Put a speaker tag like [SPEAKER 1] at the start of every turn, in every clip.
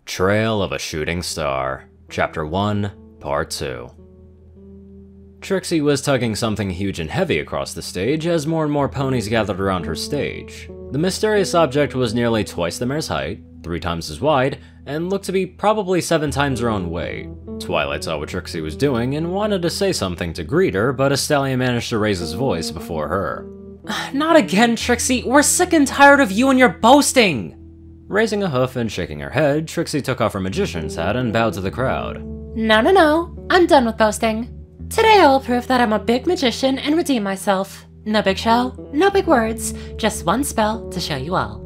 [SPEAKER 1] Trail of a Shooting Star, Chapter 1, Part 2. Trixie was tugging something huge and heavy across the stage as more and more ponies gathered around her stage. The mysterious object was nearly twice the mare's height, 3 times as wide, and looked to be probably 7 times her own weight. Twilight saw what Trixie was doing and wanted to say something to greet her, but a stallion managed to raise his voice before her.
[SPEAKER 2] Not again, Trixie! We're sick and tired of you and your boasting!
[SPEAKER 1] Raising a hoof and shaking her head, Trixie took off her magician's hat and bowed to the crowd.
[SPEAKER 3] No. I'm done with boasting. Today I will prove that I'm a big magician and redeem myself. No big show, no big words, just one spell to show you all.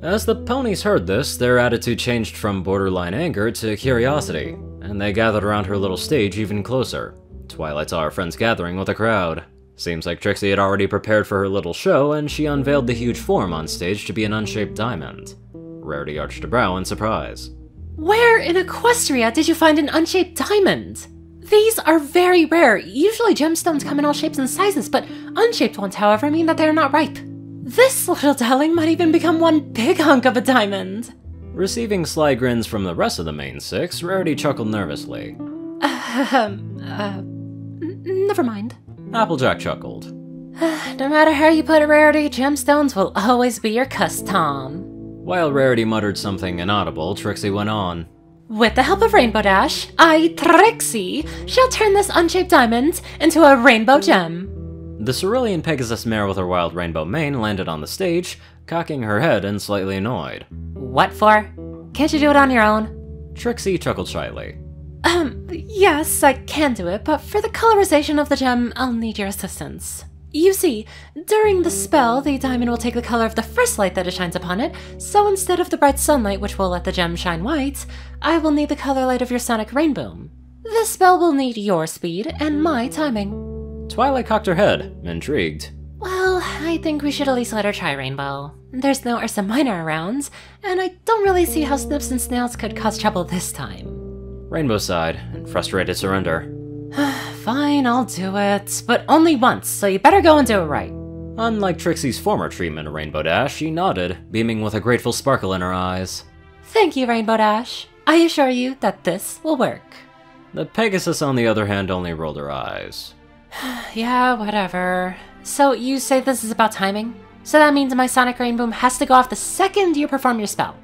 [SPEAKER 1] As the ponies heard this, their attitude changed from borderline anger to curiosity, and they gathered around her little stage even closer. Twilight saw her friends gathering with the crowd. Seems like Trixie had already prepared for her little show, and she unveiled the huge form on stage to be an unshaped diamond. Rarity arched a brow in surprise.
[SPEAKER 3] Where in Equestria did you find an unshaped diamond? These are very rare. Usually gemstones come in all shapes and sizes, but unshaped ones, however, mean that they are not ripe. This little darling might even become one big hunk of a diamond.
[SPEAKER 1] Receiving sly grins from the rest of the main 6, Rarity chuckled nervously.
[SPEAKER 3] Never mind.
[SPEAKER 1] Applejack chuckled.
[SPEAKER 3] No matter how you put it, Rarity, gemstones will always be your custom.
[SPEAKER 1] While Rarity muttered something inaudible, Trixie went on.
[SPEAKER 3] With the help of Rainbow Dash, I, Trixie, shall turn this unshaped diamond into a rainbow gem.
[SPEAKER 1] The cerulean Pegasus mare with her wild rainbow mane landed on the stage, cocking her head and slightly annoyed.
[SPEAKER 3] What for? Can't you do it on your own?
[SPEAKER 1] Trixie chuckled shyly.
[SPEAKER 3] Yes, I can do it, but for the colorization of the gem, I'll need your assistance. You see, during the spell, the diamond will take the color of the first light that it shines upon it, so instead of the bright sunlight which will let the gem shine white, I will need the color light of your sonic rainbow. This spell will need your speed and my timing.
[SPEAKER 1] Twilight cocked her head, intrigued.
[SPEAKER 3] Well, I think we should at least let her try Rainbow. There's no Ursa Minor around, and I don't really see how snips and snails could cause trouble this time.
[SPEAKER 1] Rainbow sighed in frustrated surrender.
[SPEAKER 3] Fine, I'll do it, but only once, so you better go and do it right.
[SPEAKER 1] Unlike Trixie's former treatment of Rainbow Dash, she nodded, beaming with a grateful sparkle in her eyes.
[SPEAKER 3] Thank you, Rainbow Dash. I assure you that this will work.
[SPEAKER 1] The Pegasus, on the other hand, only rolled her eyes.
[SPEAKER 3] Yeah, whatever. So you say this is about timing? So that means my sonic rainbow has to go off the second you perform your spell.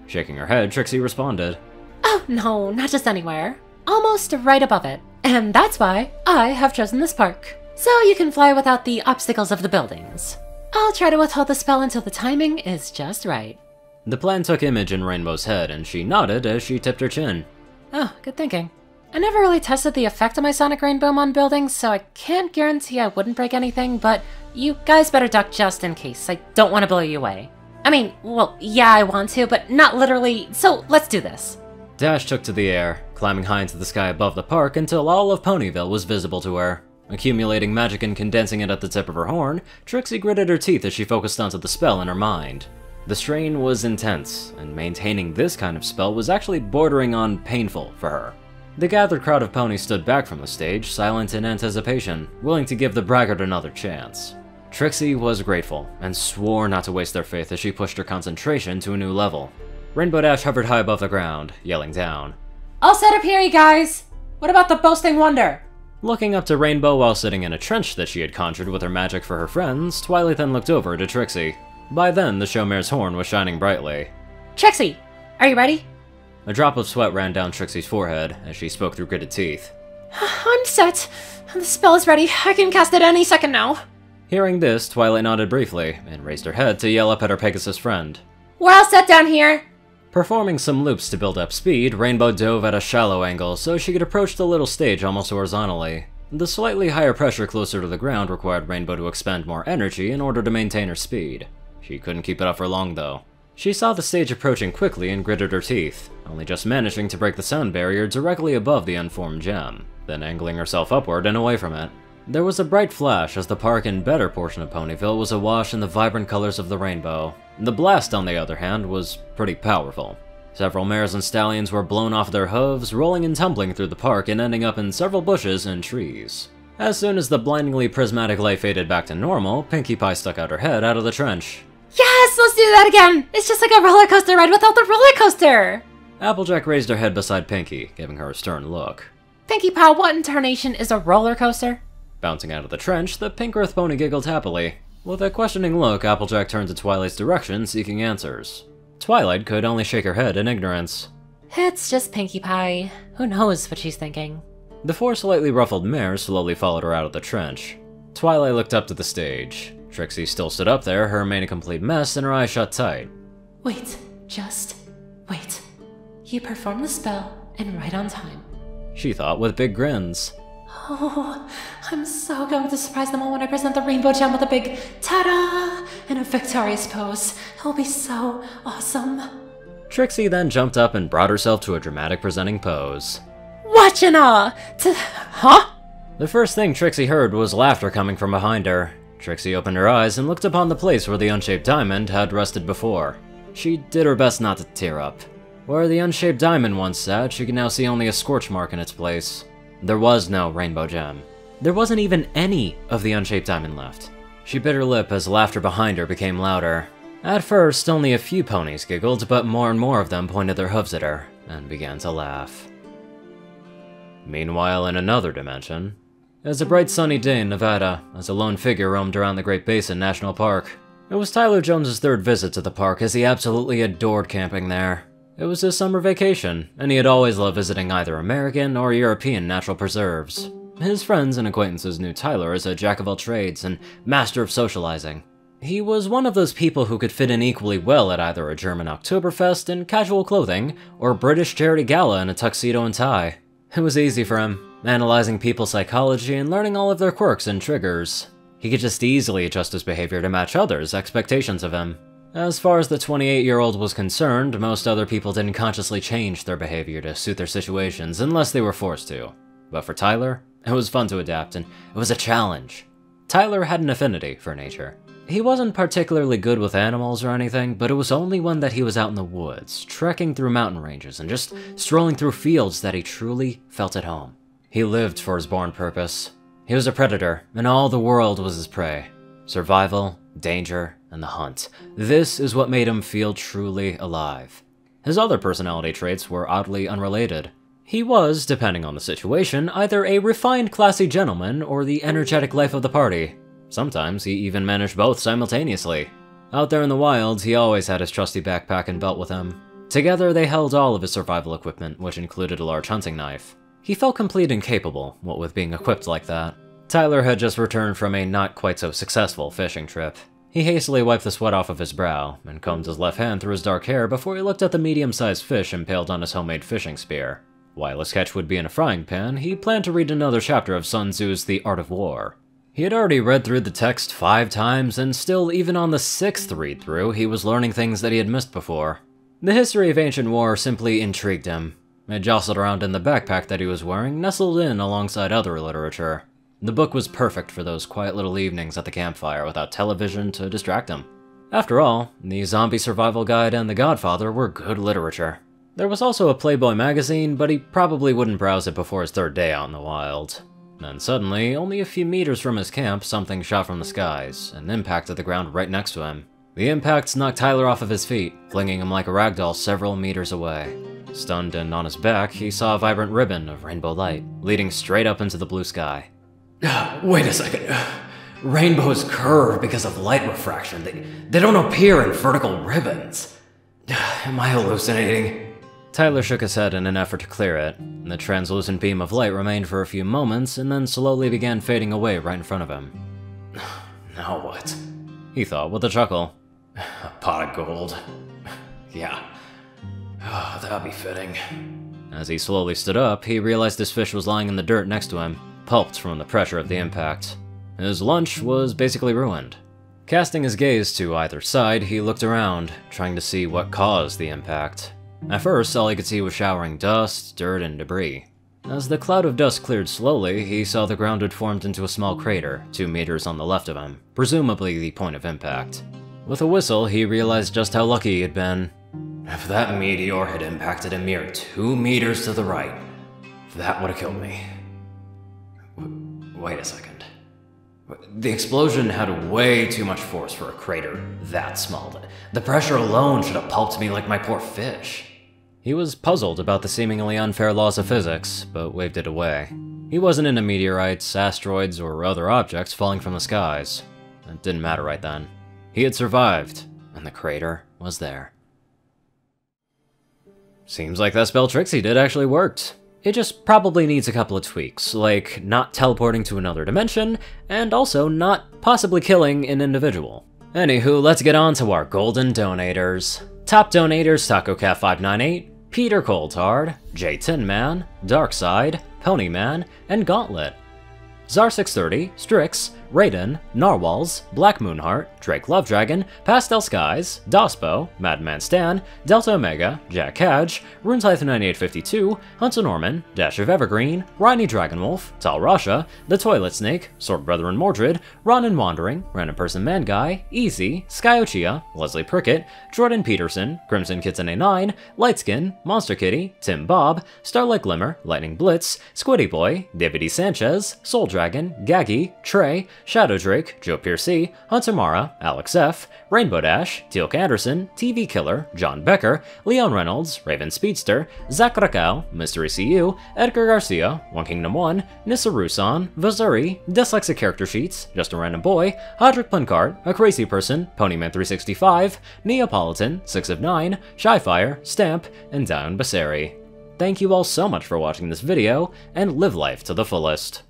[SPEAKER 1] Shaking her head, Trixie responded.
[SPEAKER 3] Oh, no, not just anywhere. Almost right above it. And that's why I have chosen this park. So you can fly without the obstacles of the buildings. I'll try to withhold the spell until the timing is just right.
[SPEAKER 1] The plan took image in Rainbow's head, and she nodded as she tipped her chin.
[SPEAKER 3] Oh, good thinking. I never really tested the effect of my sonic rainbow on buildings, so I can't guarantee I wouldn't break anything, but you guys better duck just in case. I don't want to blow you away. I mean, well, yeah, I want to, but not literally, so let's do this.
[SPEAKER 1] Dash took to the air, climbing high into the sky above the park until all of Ponyville was visible to her. Accumulating magic and condensing it at the tip of her horn, Trixie gritted her teeth as she focused onto the spell in her mind. The strain was intense, and maintaining this kind of spell was actually bordering on painful for her. The gathered crowd of ponies stood back from the stage, silent in anticipation, willing to give the braggart another chance. Trixie was grateful, and swore not to waste their faith as she pushed her concentration to a new level. Rainbow Dash hovered high above the ground, yelling down.
[SPEAKER 3] All set up here, you guys! What about the boasting wonder?
[SPEAKER 1] Looking up to Rainbow while sitting in a trench that she had conjured with her magic for her friends, Twilight then looked over to Trixie. By then, the showmare's horn was shining brightly.
[SPEAKER 3] Trixie, are you ready?
[SPEAKER 1] A drop of sweat ran down Trixie's forehead as she spoke through gritted teeth.
[SPEAKER 3] I'm set. The spell is ready. I can cast it any second now.
[SPEAKER 1] Hearing this, Twilight nodded briefly and raised her head to yell up at her Pegasus friend.
[SPEAKER 3] We're all set down here.
[SPEAKER 1] Performing some loops to build up speed, Rainbow dove at a shallow angle so she could approach the little stage almost horizontally. The slightly higher pressure closer to the ground required Rainbow to expend more energy in order to maintain her speed. She couldn't keep it up for long, though. She saw the stage approaching quickly and gritted her teeth, only just managing to break the sound barrier directly above the unformed gem, then angling herself upward and away from it. There was a bright flash as the park and better portion of Ponyville was awash in the vibrant colors of the rainbow. The blast, on the other hand, was pretty powerful. Several mares and stallions were blown off their hooves, rolling and tumbling through the park and ending up in several bushes and trees. As soon as the blindingly prismatic light faded back to normal, Pinkie Pie stuck out her head out of the trench.
[SPEAKER 3] Yes, let's do that again! It's just like a roller coaster ride without the roller coaster!
[SPEAKER 1] Applejack raised her head beside Pinkie, giving her a stern look.
[SPEAKER 3] Pinkie Pie, what in tarnation is a roller coaster?
[SPEAKER 1] Bouncing out of the trench, the pink earth pony giggled happily. With a questioning look, Applejack turned to Twilight's direction, seeking answers. Twilight could only shake her head in ignorance.
[SPEAKER 3] It's just Pinkie Pie. Who knows what she's thinking?
[SPEAKER 1] The four slightly ruffled mares slowly followed her out of the trench. Twilight looked up to the stage. Trixie still stood up there, her mane a complete mess and her eyes shut tight.
[SPEAKER 3] Wait, just wait. You performed the spell, and right on time.
[SPEAKER 1] She thought with big grins.
[SPEAKER 3] Oh, I'm so going to surprise them all when I present the rainbow gem with a big ta-da in a victorious pose. It'll be so awesome.
[SPEAKER 1] Trixie then jumped up and brought herself to a dramatic presenting pose.
[SPEAKER 3] Watch in awe! Huh?
[SPEAKER 1] The first thing Trixie heard was laughter coming from behind her. Trixie opened her eyes and looked upon the place where the unshaped diamond had rested before. She did her best not to tear up. Where the unshaped diamond once sat, she could now see only a scorch mark in its place. There was no rainbow gem. There wasn't even any of the unshaped diamond left. She bit her lip as laughter behind her became louder. At first, only a few ponies giggled, but more and more of them pointed their hooves at her and began to laugh. Meanwhile, in another dimension, it was a bright sunny day in Nevada as a lone figure roamed around the Great Basin National Park. It was Tyler Jones's third visit to the park as he absolutely adored camping there. It was his summer vacation, and he had always loved visiting either American or European natural preserves. His friends and acquaintances knew Tyler as a jack of all trades and master of socializing. He was one of those people who could fit in equally well at either a German Oktoberfest in casual clothing or a British charity gala in a tuxedo and tie. It was easy for him, analyzing people's psychology and learning all of their quirks and triggers. He could just easily adjust his behavior to match others' expectations of him. As far as the 28-year-old was concerned, most other people didn't consciously change their behavior to suit their situations unless they were forced to. But for Tyler, it was fun to adapt, and it was a challenge. Tyler had an affinity for nature. He wasn't particularly good with animals or anything, but it was only when that he was out in the woods, trekking through mountain ranges, and just strolling through fields that he truly felt at home. He lived for his born purpose. He was a predator, and all the world was his prey. Survival, danger, and the hunt. This is what made him feel truly alive. His other personality traits were oddly unrelated. He was, depending on the situation, either a refined, classy gentleman or the energetic life of the party. Sometimes he even managed both simultaneously. Out there in the wilds, he always had his trusty backpack and belt with him. Together, they held all of his survival equipment, which included a large hunting knife. He felt complete and capable, what with being equipped like that. Tyler had just returned from a not-quite-so-successful fishing trip. He hastily wiped the sweat off of his brow, and combed his left hand through his dark hair before he looked at the medium-sized fish impaled on his homemade fishing spear. While his catch would be in a frying pan, he planned to read another chapter of Sun Tzu's The Art of War. He had already read through the text 5 times, and still, even on the 6th read-through, he was learning things that he had missed before. The history of ancient war simply intrigued him. It jostled around in the backpack that he was wearing, nestled in alongside other literature. The book was perfect for those quiet little evenings at the campfire without television to distract him. After all, the Zombie Survival Guide and The Godfather were good literature. There was also a Playboy magazine, but he probably wouldn't browse it before his 3rd day out in the wild. Then suddenly, only a few meters from his camp, something shot from the skies and impacted the ground right next to him. The impact knocked Tyler off of his feet, flinging him like a ragdoll several meters away. Stunned and on his back, he saw a vibrant ribbon of rainbow light, leading straight up into the blue sky.
[SPEAKER 4] Wait a second. Rainbows curve because of light refraction. They don't appear in vertical ribbons. Am I hallucinating?
[SPEAKER 1] Tyler shook his head in an effort to clear it. The translucent beam of light remained for a few moments and then slowly began fading away right in front of him.
[SPEAKER 4] Now what?
[SPEAKER 1] He thought with a chuckle.
[SPEAKER 4] A pot of gold. Yeah. That'd be fitting.
[SPEAKER 1] As he slowly stood up, he realized his fish was lying in the dirt next to him, pulped from the pressure of the impact. His lunch was basically ruined. Casting his gaze to either side, he looked around, trying to see what caused the impact. At first, all he could see was showering dust, dirt, and debris. As the cloud of dust cleared slowly, he saw the ground had formed into a small crater, 2 meters on the left of him, presumably the point of impact. With a whistle, he realized just how lucky he had been.
[SPEAKER 4] If that meteor had impacted a mere 2 meters to the right, that would have killed me. Wait a second. The explosion had way too much force for a crater that small. The pressure alone should have pulped me like my poor fish.
[SPEAKER 1] He was puzzled about the seemingly unfair laws of physics, but waved it away. He wasn't into meteorites, asteroids, or other objects falling from the skies. It didn't matter right then. He had survived, and the crater was there. Seems like that spell Trixie did actually worked. It just probably needs a couple of tweaks, like not teleporting to another dimension, and also not possibly killing an individual. Anywho, let's get on to our golden donators. Top donators: TacoCat598, Peter Coulthard, J Tinman, Darkside, Ponyman, and Gauntlet. Zar630, Strix, Rayden, Narwhals, Black Moonheart, Drake Lovedragon, Pastel Skies, Dospo, Madman Stan, Delta Omega, Jack Cadge, RuneTython9852, Hunter Norman, Dash of Evergreen, Riney Dragonwolf, Tal Rasha, The Toilet Snake, Sword Brethren Mordred, Ronin Wandering, Random Person Man Guy, Easy, Sky Ochia, Leslie Prickett, Jordan Peterson, Crimson Kitsune 9, Lightskin, Monster Kitty, Tim Bob, Starlight Glimmer, Lightning Blitz, Squiddy Boy, David E. Sanchez, Soul Dragon, Gaggy, Trey, Shadow Drake, Joe Piercy, Hunter Mara, Alex F., Rainbow Dash, Teal'c Anderson, TV Killer, John Becker, Leon Reynolds, Raven Speedster, Zach Rakau, Mystery CU, Edgar Garcia, One Kingdom 1, Nissa Rusan, Vazuri, Dyslexic Character Sheets, Just a Random Boy, Hodrick Plunkart, A Crazy Person, Ponyman365, Neapolitan, 6 of 9, Shyfire, Stamp, and Dion Baseri. Thank you all so much for watching this video, and live life to the fullest.